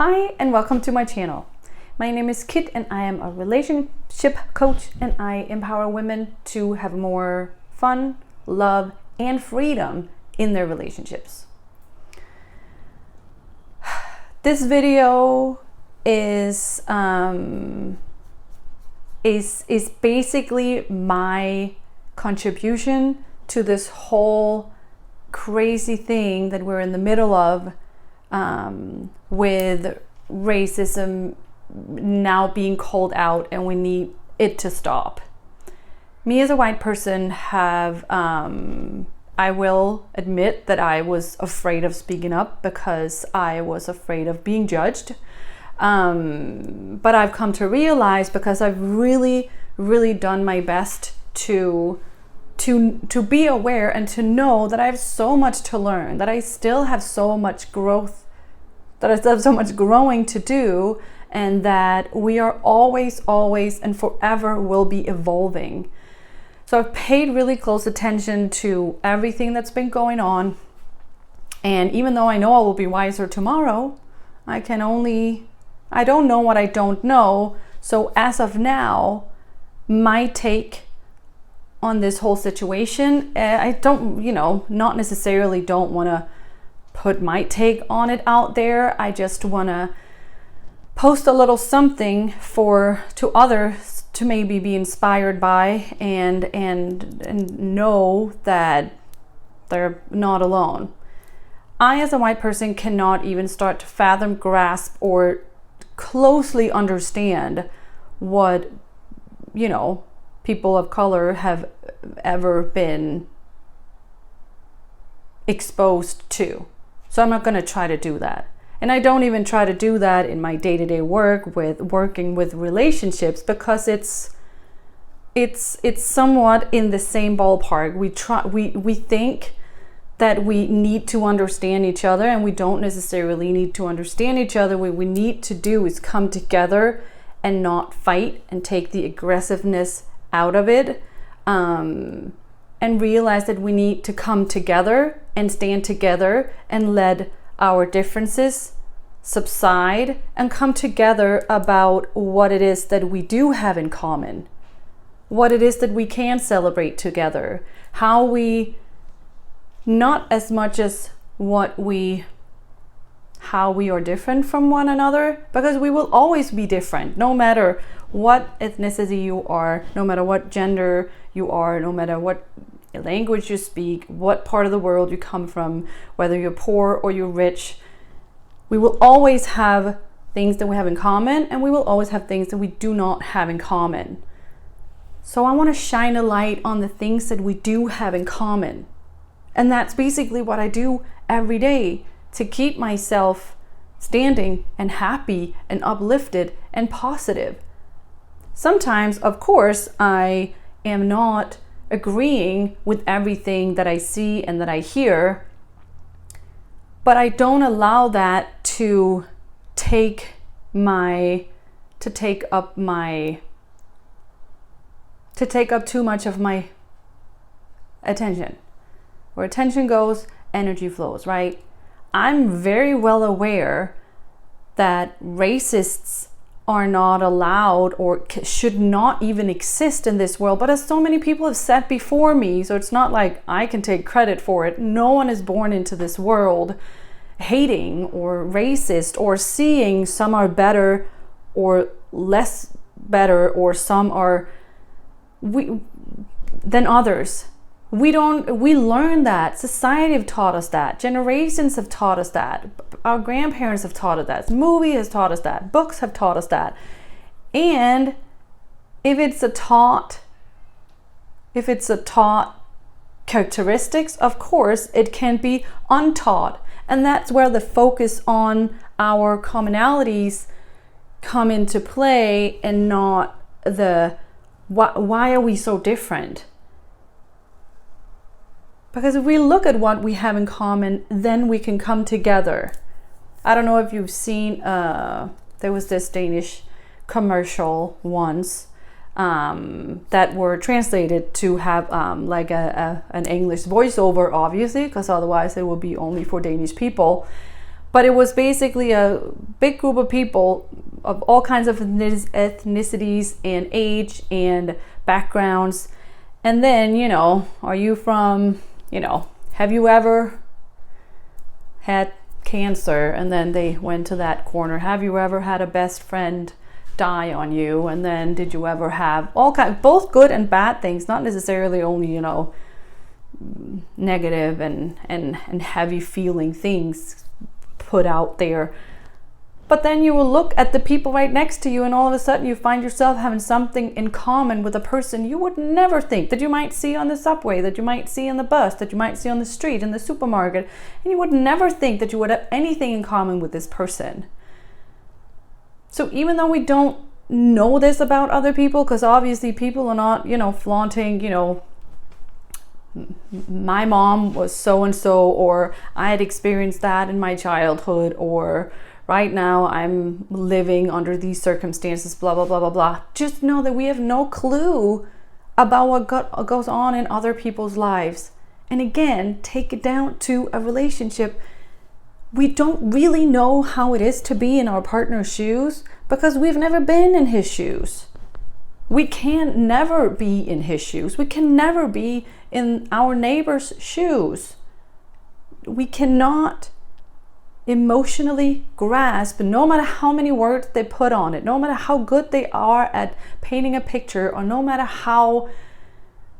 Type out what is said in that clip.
Hi and welcome to my channel. My name is Kit and I am a relationship coach and I empower women to have more fun, love, and freedom in their relationships. This video is basically my contribution to this whole crazy thing that we're in the middle of with racism now being called out, and we need it to stop. Me as a white person I will admit that I was afraid of speaking up because I was afraid of being judged. But I've come to realize, because I've really done my best to be aware and to know that I have so much to learn, that I still have so much growth, that I still have so much growing to do, and that we are always and forever will be evolving. So I've paid really close attention to everything that's been going on. And even though I know I will be wiser tomorrow, I don't know what I don't know. So as of now, my take on this whole situation, I don't, not necessarily don't want to put my take on it out there. I just want to post a little something to others to maybe be inspired by and know that they're not alone. I, as a white person, cannot even start to fathom, grasp, or closely understand what, people of color have ever been exposed to. So I'm not going to try to do that. And I don't even try to do that in my day-to-day work with working with relationships, because it's somewhat in the same ballpark. We think that we need to understand each other, and we don't necessarily need to understand each other. What we need to do is come together and not fight and take the aggressiveness out of it, and realize that we need to come together and stand together and let our differences subside and come together about what it is that we do have in common, what it is that we can celebrate together, how we, not as much as how we are different from one another, because we will always be different, no matter what ethnicity you are, no matter what gender you are, no matter what language you speak, what part of the world you come from, whether you're poor or you're rich. We will always have things that we have in common, and we will always have things that we do not have in common. So I want to shine a light on the things that we do have in common. And that's basically what I do every day to keep myself standing and happy and uplifted and positive. Sometimes, of course, I am not agreeing with everything that I see and that I hear, but I don't allow that to take up too much of my attention. Where attention goes, energy flows, right? I'm very well aware that racists are not allowed or should not even exist in this world. But as so many people have said before me, so it's not like I can take credit for it. No one is born into this world hating or racist or seeing some are better or less better, or some are than others. We learn that. Society have taught us that. Generations have taught us that. Our grandparents have taught us that. Movie has taught us that. Books have taught us that. And if it's a taught characteristics, of course, it can be untaught. And that's where the focus on our commonalities come into play, and not the why are we so different? Because if we look at what we have in common, then we can come together. I don't know if you've seen, there was this Danish commercial once that were translated to have like an English voiceover, obviously, because otherwise it would be only for Danish people. But it was basically a big group of people of all kinds of ethnicities and age and backgrounds. And then, you know, are you from, you know, have you ever had cancer? And then they went to that corner. Have you ever had a best friend die on you? And then did you ever have all kinds, both good and bad things, not necessarily only, you know, negative and heavy feeling things put out there. But then you will look at the people right next to you, and all of a sudden you find yourself having something in common with a person you would never think that you might see on the subway, that you might see on the bus, that you might see on the street, in the supermarket. And you would never think that you would have anything in common with this person. So even though we don't know this about other people, because obviously people are not, you know, flaunting, you know, my mom was so and so, or I had experienced that in my childhood, or right now I'm living under these circumstances, blah, blah, blah, blah, blah. Just know that we have no clue about what goes on in other people's lives. And again, take it down to a relationship. We don't really know how it is to be in our partner's shoes because we've never been in his shoes. We can never be in his shoes. We can never be in our neighbor's shoes. We cannot emotionally grasp, no matter how many words they put on it, no matter how good they are at painting a picture, or no matter how